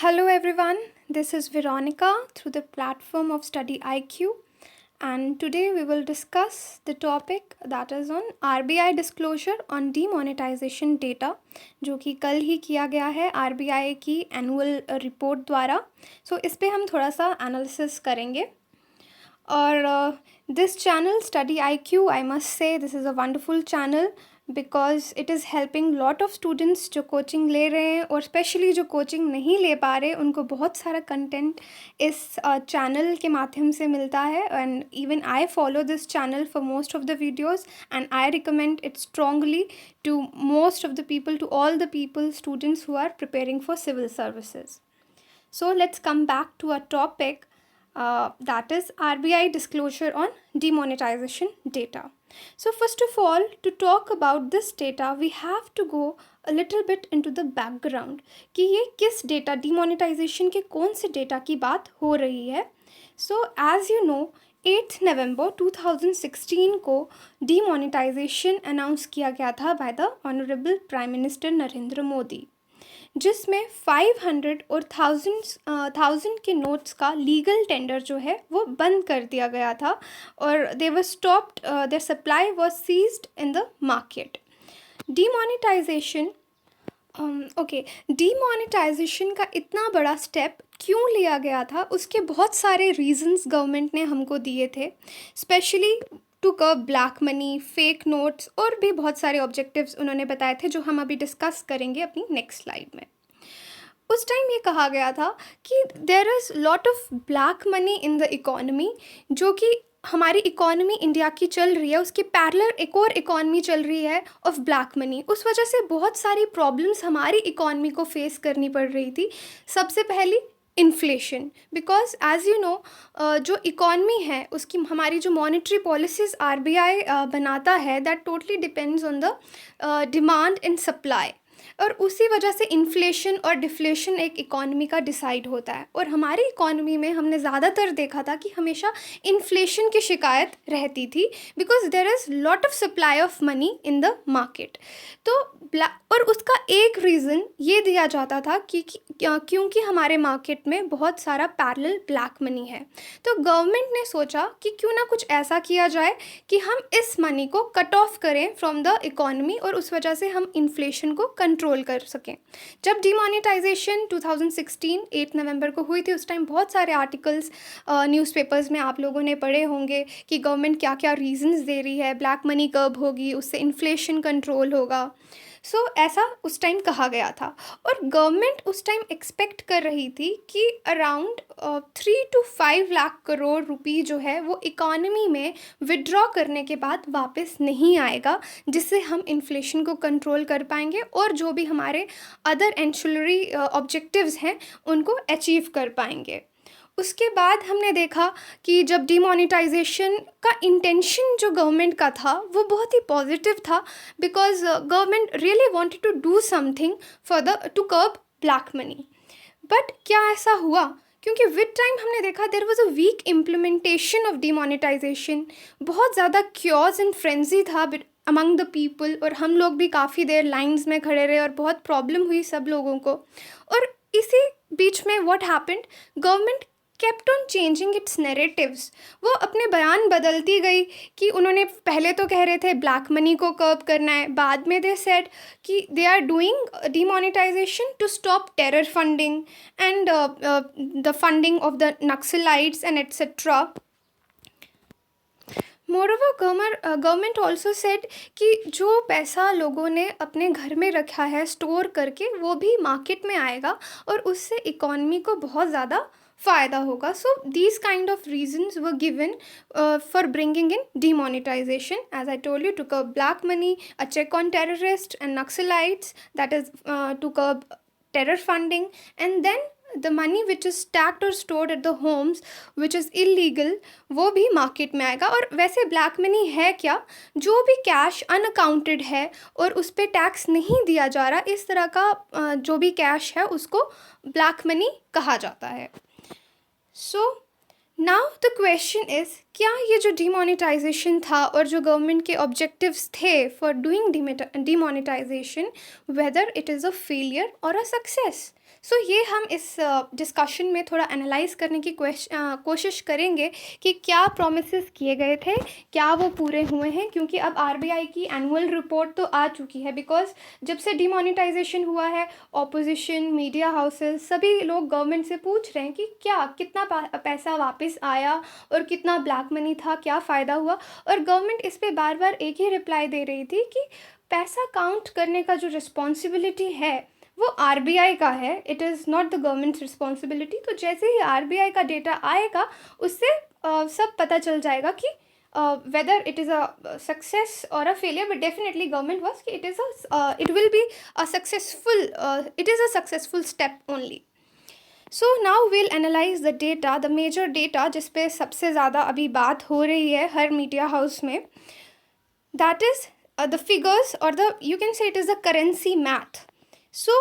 Hello everyone, this is Veronica through the platform of Study IQ, and today we will discuss the topic that is on RBI disclosure on demonetization data जो कि कल ही किया गया है RBI की annual report द्वारा। इस पे हम थोड़ा सा एनालिसिस करेंगे और this channel Study IQ, I must say this is a wonderful channel because it is helping lot of students जो कोचिंग ले रहे हैं और स्पेशली जो कोचिंग नहीं ले पा रहे उनको बहुत सारा कंटेंट इस चैनल के माध्यम से मिलता है। And even I follow this channel for most of the videos and I recommend it strongly to most of the people, to all the people, students who are preparing for civil services. So let's come back to our topic, that is RBI disclosure on demonetization data. So first of all, to talk about this data, we have to go a little bit into the background कि ये किस data, demonetization के कौन से data की बात हो रही है. So as you know, 8 नवंबर 2016 को डीमोनेटाइजेशन अनाउंस किया गया था by the honourable prime minister Narendra Modi, जिसमें 500 और 1000 के नोट्स का लीगल टेंडर जो है वो बंद कर दिया गया था और they were stopped, their supply was seized in the market. Demonetisation demonetisation का इतना बड़ा स्टेप क्यों लिया गया था, उसके बहुत सारे रीजंस गवर्नमेंट ने हमको दिए थे, specially to curb black money, fake notes और भी बहुत सारे ऑब्जेक्टिव्स उन्होंने बताए थे जो हम अभी डिस्कस करेंगे अपनी नेक्स्ट स्लाइड में. उस टाइम ये कहा गया था कि there is lot of black money in the economy, जो कि हमारी इकोनॉमी इंडिया की चल रही है उसके पैरेलल एक और इकोनॉमी चल रही है ऑफ ब्लैक मनी. उस वजह से बहुत सारी प्रॉब्लम्स हमारी इकोनॉमी को फेस करनी पड़ रही थी. सबसे पहली inflation, because as you know जो इकॉनमी है उसकी हमारी जो मॉनेटरी पॉलिसीज़ आरबीआई बनाता है that totally depends on the demand and supply, और उसी वजह से इन्फ्लेशन और डिफ्लेशन एक इकॉनमी का डिसाइड होता है. और हमारी इकॉनमी में हमने ज़्यादातर देखा था कि हमेशा इन्फ्लेशन की शिकायत रहती थी because there is lot of supply of money in the market. तो और उसका एक रीज़न ये दिया जाता था कि क्योंकि हमारे मार्केट में बहुत सारा पैरेलल ब्लैक मनी है, तो गवर्नमेंट ने सोचा कि क्यों ना कुछ ऐसा किया जाए कि हम इस मनी को कट ऑफ करें फ्रॉम द इकॉनमी और उस वजह से हम इन्फ्लेशन को कंट्रोल कर सकें. जब डीमोनेटाइजेशन 2016 8 नवंबर को हुई थी उस टाइम बहुत सारे आर्टिकल्स न्यूज़पेपर्स में आप लोगों ने पढ़े होंगे कि गवर्नमेंट क्या क्या रीजंस दे रही है, ब्लैक मनी कब होगी, उससे इन्फ्लेशन कंट्रोल होगा. ऐसा उस टाइम कहा गया था और गवर्नमेंट उस टाइम एक्सपेक्ट कर रही थी कि अराउंड 3 to 5 लाख करोड़ रुपए जो है वो इकॉनमी में विड्रॉ करने के बाद वापस नहीं आएगा, जिससे हम इन्फ्लेशन को कंट्रोल कर पाएंगे और जो भी हमारे अदर एंशिलरी ऑब्जेक्टिव्स हैं उनको अचीव कर पाएंगे. उसके बाद हमने देखा कि जब डीमोनेटाइजेशन का इंटेंशन जो गवर्नमेंट का था वो बहुत ही पॉजिटिव था because government really wanted to do something for the to curb black money. But क्या ऐसा हुआ, क्योंकि विद टाइम हमने देखा there was a weak implementation of demonetization. बहुत ज़्यादा क्योर्स एंड फ्रेंजी था अमंग द पीपल और हम लोग भी काफ़ी देर लाइंस में खड़े रहे और बहुत प्रॉब्लम हुई सब लोगों को. और इसी बीच में what happened, government kept on changing its narratives. वो अपने बयान बदलती गई कि उन्होंने पहले तो कह रहे थे ब्लैक मनी को कर्ब करना है, बाद में दे सेड कि they are doing demonetization to stop terror funding and the funding of the Naxalites and etcetera. Moreover government also said कि जो पैसा लोगों ने अपने घर में रखा है स्टोर करके वो भी मार्केट में आएगा और उससे इकॉनमी को बहुत ज़्यादा फ़ायदा होगा. So these kind of reasons were given for bringing in demonetization. As I told you, to curb black money, a check on terrorist and Naxalites, that is to curb terror funding, and then the money which is stacked or stored at the homes which is illegal वो भी market में आएगा. और वैसे black money है क्या, जो भी कैश अनअकाउंटेड है और उस पर टैक्स नहीं दिया जा रहा, इस तरह का जो भी कैश है उसको ब्लैक मनी कहा जाता है. So now the question is, क्या ये जो डीमोनेटाइजेशन था और जो गवर्नमेंट के ऑब्जेक्टिव्स थे for doing demonetization, whether it is a failure और अ सक्सेस. सो ये हम इस डिस्कशन में थोड़ा एनालाइज करने की कोशिश करेंगे कि क्या प्रोमिसेस किए गए थे, क्या वो पूरे हुए हैं, क्योंकि अब आरबीआई की एनुअल रिपोर्ट तो आ चुकी है। बिकॉज जब से डिमोनेटाइजेशन हुआ है, ऑपोजिशन, मीडिया हाउसेस, सभी लोग गवर्नमेंट से पूछ रहे हैं कि क्या कितना पैसा वापस आया और कितना ब्लैक मनी था, क्या फ़ायदा हुआ। और गवर्नमेंट इस पर बार बार एक ही रिप्लाई दे रही थी कि पैसा काउंट करने का जो रिस्पॉन्सिबिलिटी है वो आरबीआई का है, it is not the governments responsibility. तो जैसे ही आरबीआई का डेटा आएगा उससे सब पता चल जाएगा कि whether it is a success और a failure, but definitely government was कि it will be a successful, it is a successful step only. So now will analyse the data, the major data जिस पे सबसे ज़्यादा अभी बात हो रही है हर मीडिया हाउस में, that is the figures, or the you can say it is the currency math. So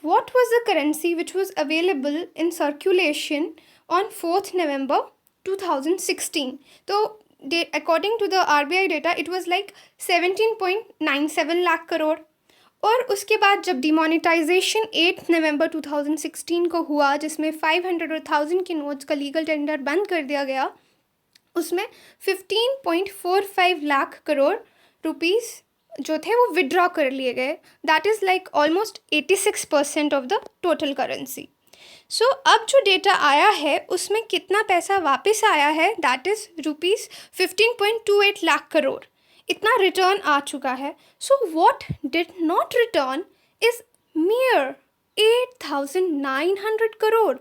what was the currency which was available in circulation on 4th November 2016? So according to the RBI data it was like 17.97 lakh crore. और उसके बाद जब demonetisation 8 नवंबर 2016 को हुआ, जिसमें 500 और 1000 के notes का लीगल टेंडर बंद कर दिया गया, उसमें 15.45 लाख करोड़ रुपीस जो थे वो विड्रॉ कर लिए गए। That is like almost 86% of the total currency. So अब जो डेटा आया है उसमें कितना पैसा वापस आया है, that is rupees 15.28 lakh crore, इतना रिटर्न आ चुका है। So what did not return is मियर 8,900 crore.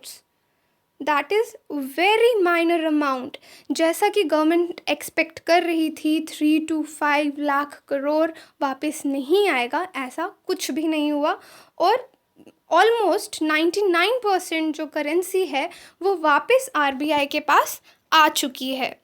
That is very minor amount. जैसा कि गवर्नमेंट एक्सपेक्ट कर रही थी 3 to 5 लाख करोड़ वापस नहीं आएगा, ऐसा कुछ भी नहीं हुआ। और ऑलमोस्ट 99% जो करेंसी है वो वापस आरबीआई के पास आ चुकी है।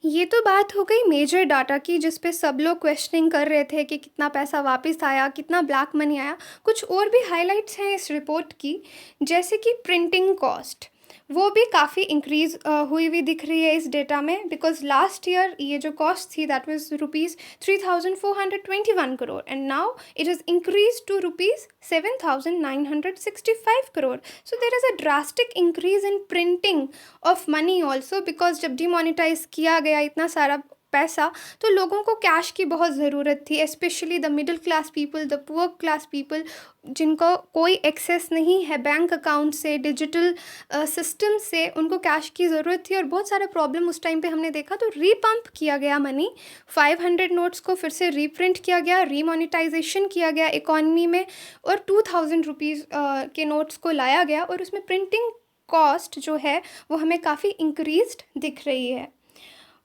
ये तो बात हो गई मेजर डाटा की, जिस पे सब लोग क्वेश्चनिंग कर रहे थे कि कितना पैसा वापस आया, कितना ब्लैक मनी आया। कुछ और भी हाइलाइट्स हैं इस रिपोर्ट की, जैसे कि प्रिंटिंग कॉस्ट, वो भी काफ़ी इंक्रीज़ हुई हुई दिख रही है इस डेटा में। बिकॉज लास्ट ईयर ये जो कॉस्ट थी that was rupees 3,421 crore, and now it is increase to rupees 7,965 crore. So there is a drastic increase in printing of money also, because जब डिमोनेटाइज किया गया इतना सारा पैसा तो लोगों को कैश की बहुत ज़रूरत थी, specially the middle class people, the poor class people, जिनको कोई एक्सेस नहीं है बैंक अकाउंट से, डिजिटल सिस्टम से, उनको कैश की ज़रूरत थी। और बहुत सारे प्रॉब्लम उस टाइम पे हमने देखा, तो रीपम्प किया गया मनी, 500 नोट्स को फिर से रीप्रिंट किया गया, रीमोनेटाइजेशन किया गया इकॉनमी में, और 2000 रुपीज़ के नोट्स को लाया गया। और उसमें प्रिंटिंग कॉस्ट जो है वो हमें काफ़ी इंक्रीज्ड दिख रही है।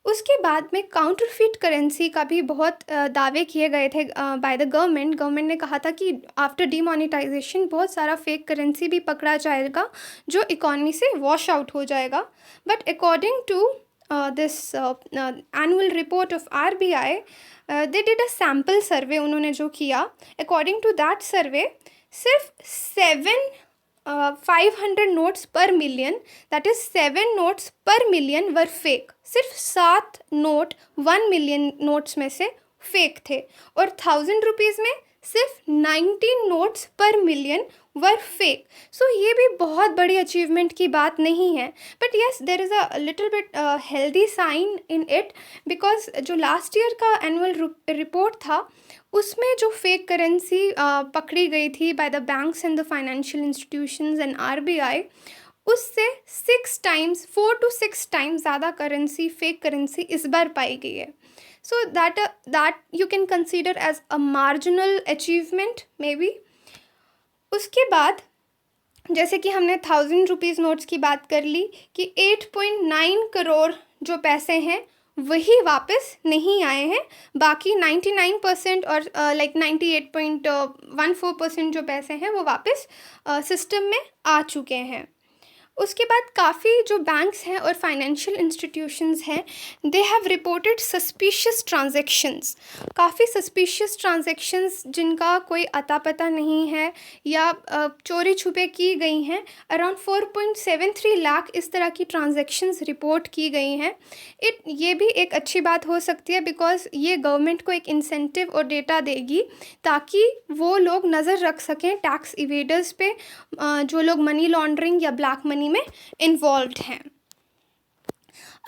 उसके बाद में काउंटरफीट करेंसी का भी बहुत दावे किए गए थे बाय द गवर्नमेंट। गवर्नमेंट ने कहा था कि आफ्टर डिमोनेटाइजेशन बहुत सारा फेक करेंसी भी पकड़ा जाएगा जो इकॉनमी से वॉश आउट हो जाएगा। But according to this annual report of RBI, they did a sample survey, उन्होंने जो किया, अकॉर्डिंग टू दैट सर्वे सिर्फ 500 नोट्स पर मिलियन, दैट इज़ 7 नोट्स पर मिलियन वर फेक। सिर्फ 7 नोट 1 मिलियन नोट्स में से फेक थे। और 1000 रुपीज़ में सिर्फ 19 नोट्स पर मिलियन वर फेक। सो ये भी बहुत बड़ी अचीवमेंट की बात नहीं है, but yes there is a little bit healthy sign in it, because जो लास्ट ईयर का एनुअल रिपोर्ट था उसमें जो फेक करेंसी पकड़ी गई थी by the banks and the financial institutions and RBI, उससे 4 to 6 टाइम्स ज़्यादा करेंसी, फेक करेंसी इस बार पाई गई है। So that you can consider as a marginal achievement maybe. उसके बाद जैसे कि हमने 1000 रुपीज़ नोट्स की बात कर ली कि 8.9 करोड़ जो पैसे हैं वही वापस नहीं आए हैं, बाकी 99% और लाइक 98.14% जो पैसे हैं वो वापस सिस्टम में आ चुके हैं। उसके बाद काफ़ी जो बैंक्स हैं और फाइनेंशियल इंस्टीट्यूशंस हैं, they have reported suspicious transactions, काफ़ी सस्पिशियस ट्रांजैक्शंस जिनका कोई अता पता नहीं है या चोरी छुपे की गई हैं। अराउंड 4.73 लाख इस तरह की ट्रांजैक्शंस रिपोर्ट की गई हैं। ये भी एक अच्छी बात हो सकती है, बिकॉज़ ये गवर्नमेंट को एक इंसेंटिव और डेटा देगी ताकि वो लोग नज़र रख सकें टैक्स इवेडर्स पे, जो लोग मनी लॉन्ड्रिंग या ब्लैक मनी में इन्वॉल्व्ड हैं।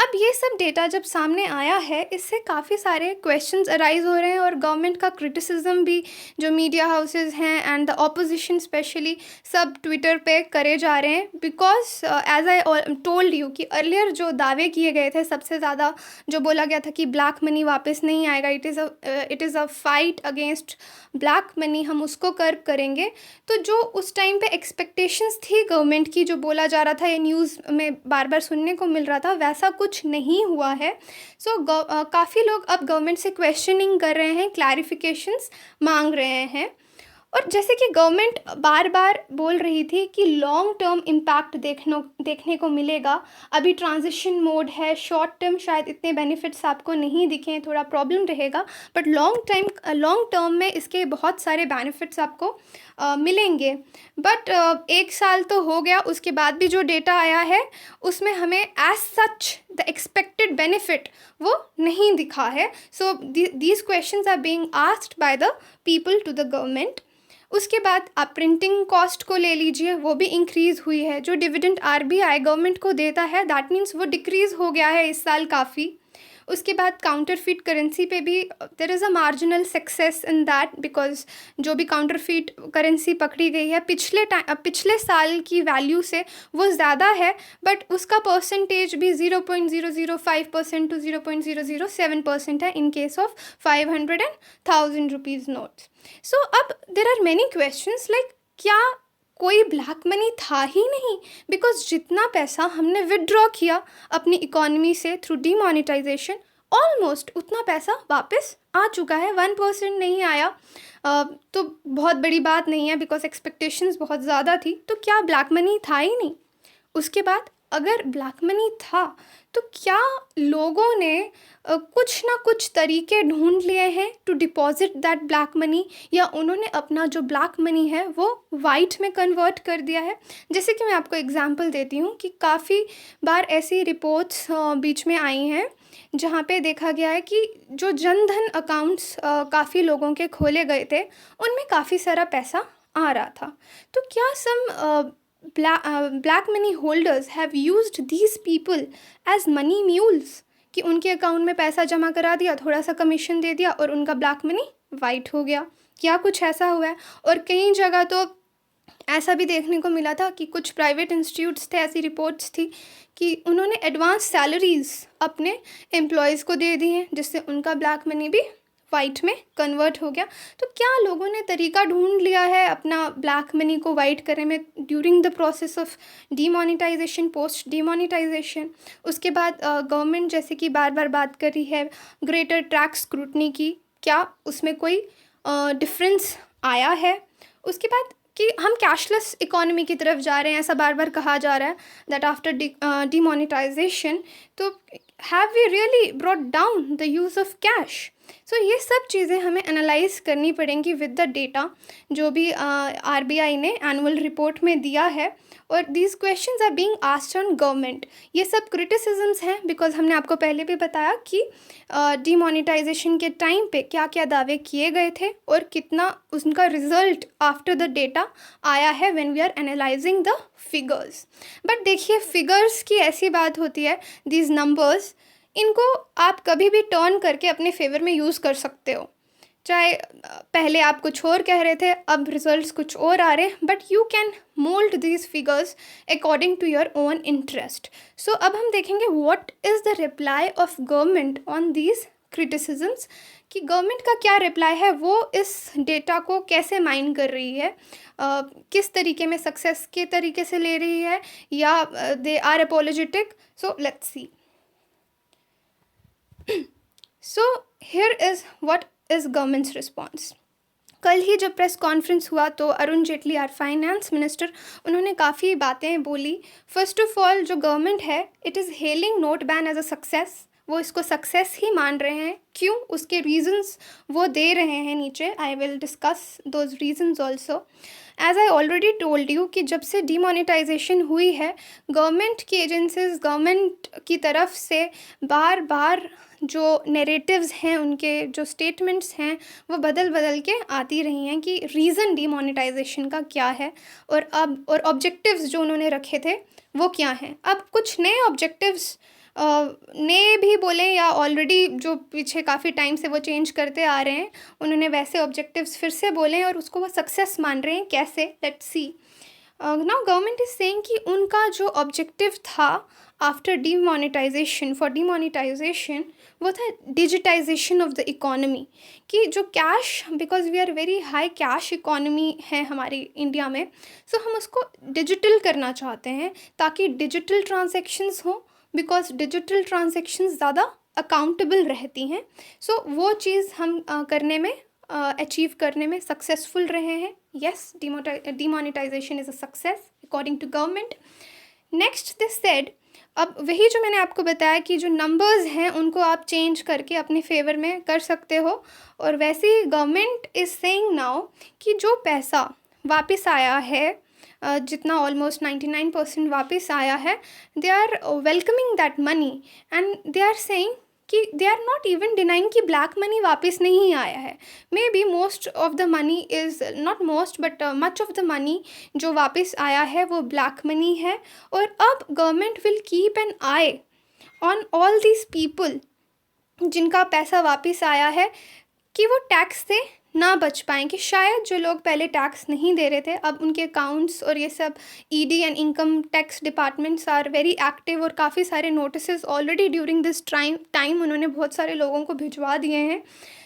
अब ये सब डेटा जब सामने आया है, इससे काफ़ी सारे क्वेश्चंस अराइज हो रहे हैं और गवर्नमेंट का क्रिटिसिज्म भी जो मीडिया हाउसेस हैं एंड द ऑपोजिशन स्पेशली सब ट्विटर पे करे जा रहे हैं। Because as I told you कि अर्लियर जो दावे किए गए थे, सबसे ज़्यादा जो बोला गया था कि ब्लैक मनी वापस नहीं आएगा, it is a fight against black money, हम उसको कर्व करेंगे। तो जो उस टाइम पे एक्सपेक्टेशंस थी गवर्नमेंट की, जो बोला जा रहा था, ये न्यूज़ में बार बार सुनने को मिल रहा था, वैसा कुछ नहीं हुआ है। सो काफ़ी लोग अब गवर्नमेंट से क्वेश्चनिंग कर रहे हैं, क्लैरिफिकेशंस मांग रहे हैं। और जैसे कि गवर्नमेंट बार बार बोल रही थी कि लॉन्ग टर्म इम्पैक्ट देखने को मिलेगा, अभी ट्रांजिशन मोड है, शॉर्ट टर्म शायद इतने बेनिफिट्स आपको नहीं दिखें, थोड़ा प्रॉब्लम रहेगा, बट लॉन्ग टर्म में इसके बहुत सारे बेनिफिट्स आपको मिलेंगे। बट एक साल तो हो गया, उसके बाद भी जो डेटा आया है उसमें हमें as such the expected benefit वो नहीं दिखा है। So these questions are being asked by the people to the government. उसके बाद आप प्रिंटिंग कॉस्ट को ले लीजिए, वो भी इंक्रीज़ हुई है। जो डिविडेंड आरबीआई गवर्नमेंट को देता है, दैट मीन्स वो डिक्रीज़ हो गया है इस साल काफ़ी। उसके बाद काउंटरफीट करेंसी पे भी there is a marginal success in that, because जो भी काउंटरफीट करेंसी पकड़ी गई है पिछले साल की वैल्यू से वो ज़्यादा है, बट उसका परसेंटेज भी 0.005% टू 0.007% है in case of 500 and 1000 rupees notes. So अब there are many questions like, क्या कोई ब्लैक मनी था ही नहीं? बिकॉज जितना पैसा हमने विदड्रॉ किया अपनी इकोनॉमी से थ्रू डीमोनेटाइजेशन, ऑलमोस्ट उतना पैसा वापस आ चुका है। 1% नहीं आया तो बहुत बड़ी बात नहीं है, बिकॉज एक्सपेक्टेशंस बहुत ज़्यादा थी। तो क्या ब्लैक मनी था ही नहीं? उसके बाद अगर ब्लैक मनी था तो क्या लोगों ने कुछ ना कुछ तरीके ढूंढ लिए हैं to deposit that black money, या उन्होंने अपना जो ब्लैक मनी है वो वाइट में कन्वर्ट कर दिया है? जैसे कि मैं आपको एग्जांपल देती हूँ कि काफ़ी बार ऐसी रिपोर्ट्स बीच में आई हैं जहाँ पे देखा गया है कि जो जनधन अकाउंट्स काफ़ी लोगों के खोले गए थे, उनमें काफ़ी सारा पैसा आ रहा था। तो क्या सम black money holders have used these people as money mules, कि उनके अकाउंट में पैसा जमा करा दिया, थोड़ा सा कमीशन दे दिया और उनका ब्लैक मनी वाइट हो गया? क्या कुछ ऐसा हुआ है? और कई जगह तो ऐसा भी देखने को मिला था कि कुछ प्राइवेट इंस्टीट्यूट्स थे, ऐसी रिपोर्ट्स थी कि उन्होंने एडवांस सैलरीज अपने एम्प्लॉयज़ को दे दी हैं, जिससे उनका ब्लैक मनी भी वाइट में कन्वर्ट हो गया। तो क्या लोगों ने तरीका ढूंढ लिया है अपना ब्लैक मनी को वाइट करने में during the process of demonetization, post demonetization? उसके बाद गवर्नमेंट जैसे कि बार बार बात कर रही है ग्रेटर टैक्स स्क्रूटनी की, क्या उसमें कोई डिफरेंस आया है? उसके बाद कि हम कैशलेस इकोनॉमी की तरफ जा रहे हैं, ऐसा बार बार कहा जा रहा है दैट आफ्टर डीमोनेटाइजेशन, तो have we really brought down the use of cash? So ये सब चीज़ें हमें एनालाइज करनी पड़ेंगी विद द डेटा जो भी आरबीआई ने एनुअल रिपोर्ट में दिया है। और these questions are being asked on government. ये सब क्रिटिसिजम्स हैं, बिकॉज हमने आपको पहले भी बताया कि डीमोनेटाइजेशन के टाइम पे क्या क्या दावे किए गए थे और कितना उनका रिजल्ट आफ्टर द डेटा आया है when we are analyzing the figures. But देखिए, फिगर्स की ऐसी बात होती है, दीज नंबर्स, इनको आप कभी भी टर्न करके अपने फेवर में यूज़ कर सकते हो। चाहे पहले आप कुछ और कह रहे थे, अब रिजल्ट्स कुछ और आ रहे हैं, but you can mould these figures according to your own interest. So अब हम देखेंगे what is the reply of government on these criticisms, कि गवर्नमेंट का क्या रिप्लाई है, वो इस डेटा को कैसे माइन कर रही है, किस तरीके में सक्सेस के तरीके से ले रही है, या they are apologetic. So let's see. So here is what is government's response. कल ही जब प्रेस कॉन्फ्रेंस हुआ तो Arun Jaitley our finance minister, उन्होंने काफ़ी बातें बोली। फर्स्ट ऑफ ऑल जो गवर्नमेंट है, it is hailing note ban as a success. वो इसको सक्सेस ही मान रहे हैं। क्यों, उसके रीजंस वो दे रहे हैं नीचे। I will discuss those reasons also. As I already told you कि जब से डिमोनेटाइजेशन हुई है, गवर्नमेंट की एजेंसीज, गवर्नमेंट की तरफ से बार बार जो नैरेटिव्स हैं, उनके जो स्टेटमेंट्स हैं, वो बदल बदल के आती रही हैं कि रीज़न डिमोनेटाइजेशन का क्या है और ऑब्जेक्टिव्स जो उन्होंने रखे थे वो क्या हैं। अब कुछ नए ऑब्जेक्टिव्स नए भी बोलें या ऑलरेडी जो पीछे काफ़ी टाइम से वो चेंज करते आ रहे हैं, उन्होंने वैसे ऑब्जेक्टिव्स फिर से बोले और उसको वो सक्सेस मान रहे हैं। कैसे, let's see. Now government is saying कि उनका जो ऑब्जेक्टिव था आफ्टर डिमोनेटाइजेशन, फॉर डिमोनेटाइजेशन, वो था डिजिटाइजेशन ऑफ द इकोनॉमी। कि जो cash, because we are very high cash economy है हमारी इंडिया में, सो हम उसको डिजिटल करना चाहते हैं ताकि डिजिटल ट्रांजेक्शन्स हों, बिकॉज डिजिटल ट्रांजेक्शन्स ज़्यादा अकाउंटेबल रहती हैं। सो वो चीज़ हम करने में, अचीव करने में सक्सेसफुल रहे हैं। Yes, demonetization is a success according to government. Next this said, अब वही जो मैंने आपको बताया कि जो नंबर्स हैं उनको आप चेंज करके अपने फेवर में कर सकते हो, और वैसे ही गवर्नमेंट इज़ सेइंग नाउ कि जो पैसा वापस आया है, जितना ऑलमोस्ट 99% वापस आया है, they are welcoming that money and they are saying कि they are not even denying कि ब्लैक मनी वापस नहीं आया है। Maybe most of the money is not most but much of the money जो वापस आया है वो ब्लैक मनी है। और अब government will keep an I on all these people जिनका पैसा वापस आया है, कि वो टैक्स से ना बच पाएँ, कि शायद जो लोग पहले टैक्स नहीं दे रहे थे, अब उनके अकाउंट्स और ये सब ED and income tax departments are very active, और काफ़ी सारे notices already during this time उन्होंने बहुत सारे लोगों को भिजवा दिए हैं।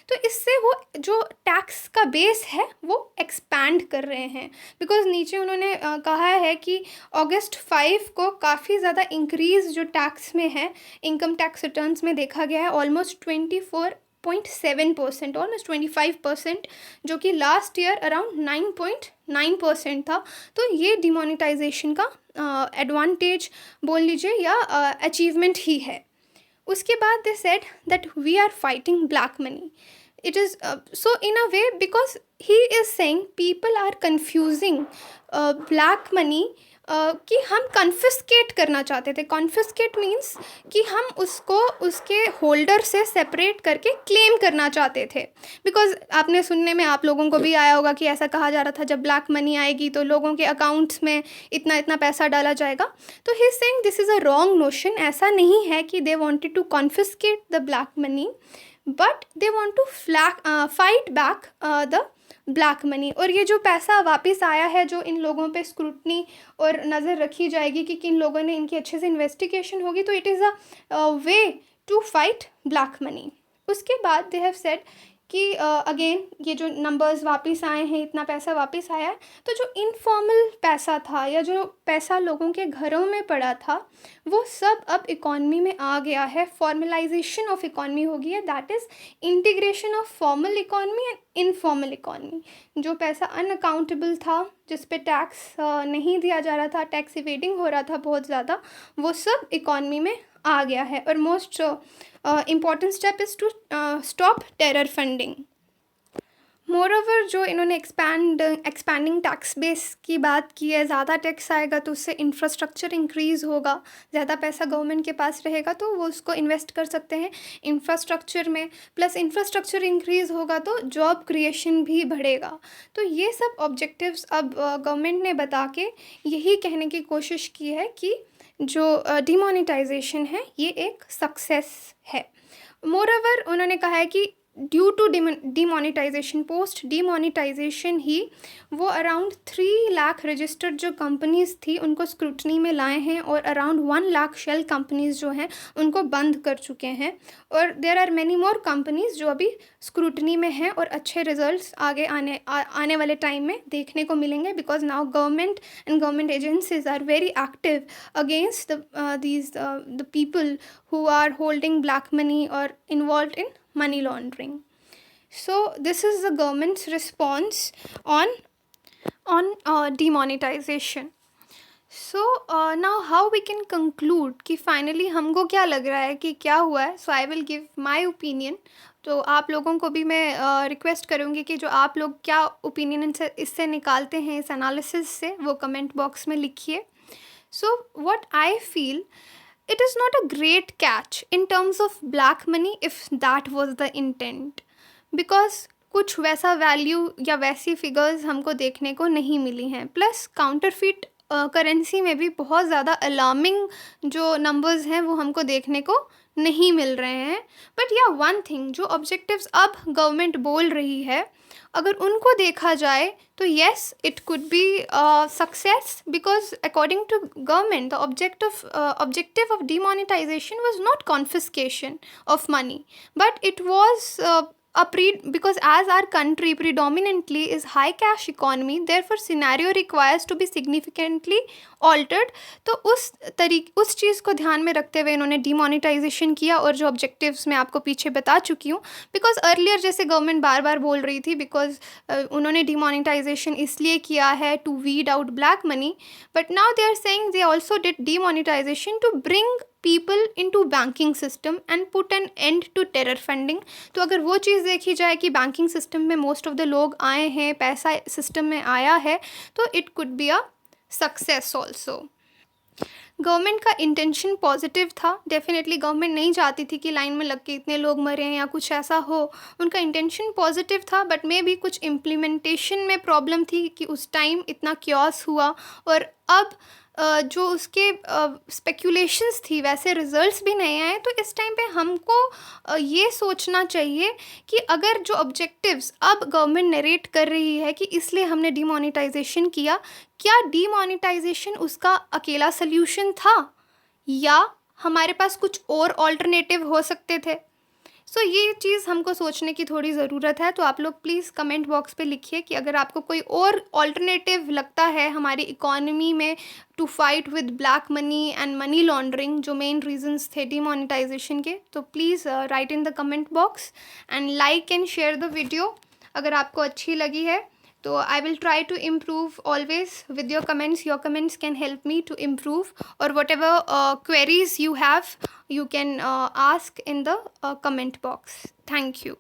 तो इससे वो जो टैक्स का बेस है वो एक्सपैंड कर रहे हैं, बिकॉज नीचे उन्होंने कहा है कि अगस्त 5 को काफ़ी ज़्यादा इंक्रीज़ जो टैक्स में है, इनकम टैक्स रिटर्न्स में देखा गया है ऑलमोस्ट 24.7%, ऑलमोस्ट 25%, जो कि लास्ट ईयर अराउंड 9.9% था। तो ये डिमोनेटाइजेशन का एडवांटेज बोल लीजिए या अचीवमेंट ही है। उसके बाद they said that we are fighting black money. It is so in a way, because he is saying people are confusing black money, कि हम कन्फिस्केट करना चाहते थे। कन्फिस्केट मीन्स कि हम उसको उसके होल्डर से सेपरेट करके क्लेम करना चाहते थे। बिकॉज आपने सुनने में आप लोगों को भी आया होगा कि ऐसा कहा जा रहा था जब ब्लैक मनी आएगी तो लोगों के अकाउंट्स में इतना इतना पैसा डाला जाएगा। तो he is saying this is a wrong notion. ऐसा नहीं है कि they wanted to confiscate the black money, but they want to fight back the black money. और ये जो पैसा वापस आया है, जो इन लोगों पे स्क्रूटनी और नज़र रखी जाएगी कि किन लोगों ने, इनकी अच्छे से इन्वेस्टिगेशन होगी, तो it is a way to fight black money. उसके बाद दे हैव सेड कि अगेन ये जो नंबर्स वापस आए हैं, इतना पैसा वापस आया है, तो जो इनफॉर्मल पैसा था या जो पैसा लोगों के घरों में पड़ा था, वो सब अब इकॉनमी में आ गया है। फॉर्मलाइजेशन ऑफ इकॉनमी हो गई है, that is integration of formal economy and informal economy. जो पैसा अनअकाउंटेबल था, जिस पे टैक्स नहीं दिया जा रहा था, टैक्स इवेडिंग हो रहा था बहुत ज़्यादा, वो सब इकॉनमी में आ गया है। और most important step is to stop terror funding. Moreover जो इन्होंने एक्सपैंडिंग टैक्स बेस की बात की है, ज़्यादा टैक्स आएगा तो उससे इंफ्रास्ट्रक्चर इंक्रीज़ होगा, ज़्यादा पैसा गवर्नमेंट के पास रहेगा तो वो उसको इन्वेस्ट कर सकते हैं इंफ्रास्ट्रक्चर में, प्लस इंफ्रास्ट्रक्चर इंक्रीज़ होगा तो जॉब क्रिएशन भी बढ़ेगा। तो ये सब ऑब्जेक्टिव्स अब गवर्नमेंट ने बता के यही कहने की कोशिश की है कि जो डिमोनेटाइजेशन है ये एक सक्सेस है। मोरओवर उन्होंने कहा है कि due to demonetization, post demonetization ही वो अराउंड 3 लाख रजिस्टर्ड जो कंपनीज़ थी उनको स्क्रूटनी में लाए हैं, और अराउंड 1 लाख शेल कंपनीज़ जो हैं उनको बंद कर चुके हैं। और there are many more companies जो अभी स्क्रूटनी में हैं, और अच्छे रिजल्ट्स आगे आने वाले टाइम में देखने को मिलेंगे, because now government and government agencies are very active against the people who are holding black money और involve in money laundering. So this is the government's response on demonetization. So now how we can conclude कि finally हमको क्या लग रहा है कि क्या हुआ है. So I will give my opinion. तो आप लोगों को भी मैं रिक्वेस्ट करूँगी कि जो आप लोग क्या ओपिनियन इससे निकालते हैं, इस एनालिसिस से, वो कमेंट बॉक्स में लिखिए. So what I feel, it is not a great catch in terms of black money if that was the intent, because कुछ वैसा वैल्यू या वैसी फिगर्स हमको देखने को नहीं मिली हैं. प्लस काउंटरफिट करेंसी में भी बहुत ज़्यादा अलार्मिंग जो नंबर्स हैं वो हमको देखने को नहीं मिल रहे हैं. बट या वन थिंग, जो ऑब्जेक्टिव्स अब गवर्नमेंट बोल रही है, अगर उनको देखा जाए तो yes it could be success, because according to government the objective of demonetization was not confiscation of money, but it was because as our country predominantly is high cash economy, therefore scenario requires to be significantly altered. तो उस चीज़ को ध्यान में रखते हुए इन्होंने demonetisation किया, और जो ऑब्जेक्टिव्स मैं आपको पीछे बता चुकी हूँ. बिकॉज अर्लियर जैसे गवर्नमेंट बार बार बोल रही थी, बिकॉज उन्होंने डिमोनेटाइजेशन इसलिए किया है to weed out black money, but now they are saying they also did demonetization to bring people into banking system and put an end to terror funding. तो अगर वो चीज़ देखी जाए कि बैंकिंग सिस्टम में मोस्ट ऑफ द लोग आए हैं, पैसा सिस्टम में आया है, तो it could be a success also. Government का इंटेंशन पॉजिटिव था. डेफिनेटली गवर्नमेंट नहीं चाहती थी कि लाइन में लग के इतने लोग मरें या कुछ ऐसा हो. उनका इंटेंशन पॉजिटिव था, बट मे भी कुछ इम्प्लीमेंटेशन में प्रॉब्लम थी कि उस टाइम इतना क्योस हुआ, और अब जो उसके स्पेक्यूलेशंस थी वैसे रिजल्ट्स भी नहीं आए. तो इस टाइम पे हमको ये सोचना चाहिए कि अगर जो ऑब्जेक्टिव्स अब गवर्नमेंट नरेट कर रही है कि इसलिए हमने डिमोनेटाइजेशन किया, क्या डिमोनेटाइजेशन उसका अकेला सल्यूशन था, या हमारे पास कुछ और ऑल्टरनेटिव हो सकते थे. सो ये चीज़ हमको सोचने की थोड़ी ज़रूरत है. तो आप लोग प्लीज़ कमेंट बॉक्स पे लिखिए कि अगर आपको कोई और ऑल्टरनेटिव लगता है हमारी इकोनॉमी में to fight with black money and money laundering, जो मेन रीजंस थे डिमोनेटाइजेशन के, तो please write in the comment box and like and share the video अगर आपको अच्छी लगी है. तो I will try to improve always with your comments. Your comments can help me to improve, or whatever queries you have, you can ask in the comment box. Thank you.